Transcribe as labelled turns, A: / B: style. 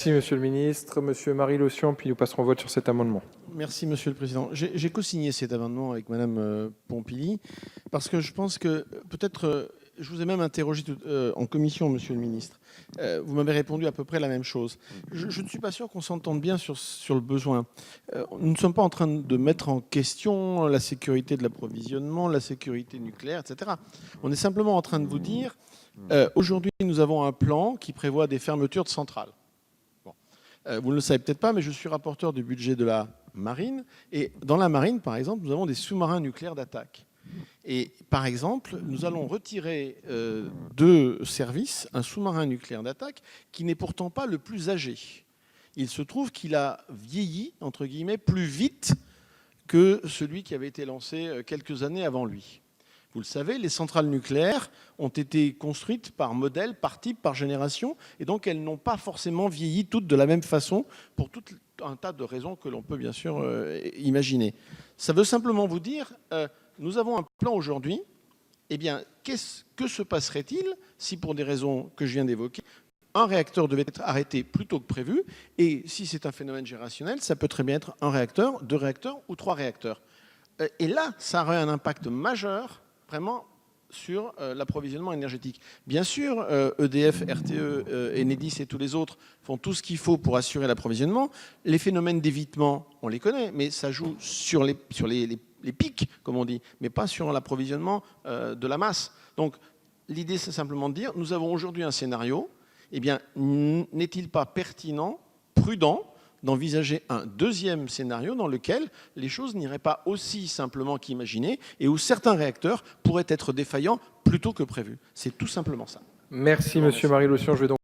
A: Merci, Monsieur le ministre. Monsieur Marie Lossian, puis nous passerons au vote sur cet amendement.
B: Merci, Monsieur le Président. J'ai co-signé cet amendement avec Madame Pompili parce que je pense que peut-être, je vous ai même interrogé en commission, Monsieur le ministre. Vous m'avez répondu à peu près la même chose. Je ne suis pas sûr qu'on s'entende bien sur le besoin. Nous ne sommes pas en train de mettre en question la sécurité de l'approvisionnement, la sécurité nucléaire, etc. On est simplement en train de vous dire, aujourd'hui, nous avons un plan qui prévoit des fermetures de centrales. Vous ne le savez peut-être pas, mais je suis rapporteur du budget de la marine. Et dans la marine, par exemple, nous avons des sous-marins nucléaires d'attaque. Et par exemple, nous allons retirer de service un sous-marin nucléaire d'attaque qui n'est pourtant pas le plus âgé. Il se trouve qu'il a vieilli, entre guillemets, plus vite que celui qui avait été lancé quelques années avant lui. Vous le savez, les centrales nucléaires ont été construites par modèle, par type, par génération, et donc elles n'ont pas forcément vieilli toutes de la même façon pour tout un tas de raisons que l'on peut bien sûr imaginer. Ça veut simplement vous dire, nous avons un plan aujourd'hui, eh bien, que se passerait-il si, pour des raisons que je viens d'évoquer, un réacteur devait être arrêté plus tôt que prévu, et si c'est un phénomène générationnel, ça peut très bien être un réacteur, 2 réacteurs ou 3 réacteurs. Et là, ça aurait un impact majeur vraiment sur l'approvisionnement énergétique. Bien sûr, EDF, RTE, Enedis et tous les autres font tout ce qu'il faut pour assurer l'approvisionnement. Les phénomènes d'évitement, on les connaît, mais ça joue sur les pics, comme on dit, mais pas sur l'approvisionnement de la masse. Donc, l'idée, c'est simplement de dire, nous avons aujourd'hui un scénario, eh bien, n'est-il pas pertinent, prudent, d'envisager un deuxième scénario dans lequel les choses n'iraient pas aussi simplement qu'imaginé et où certains réacteurs pourraient être défaillants plus tôt que prévu. C'est tout simplement ça.
A: Merci, Monsieur Marie Lossian. Je vais donc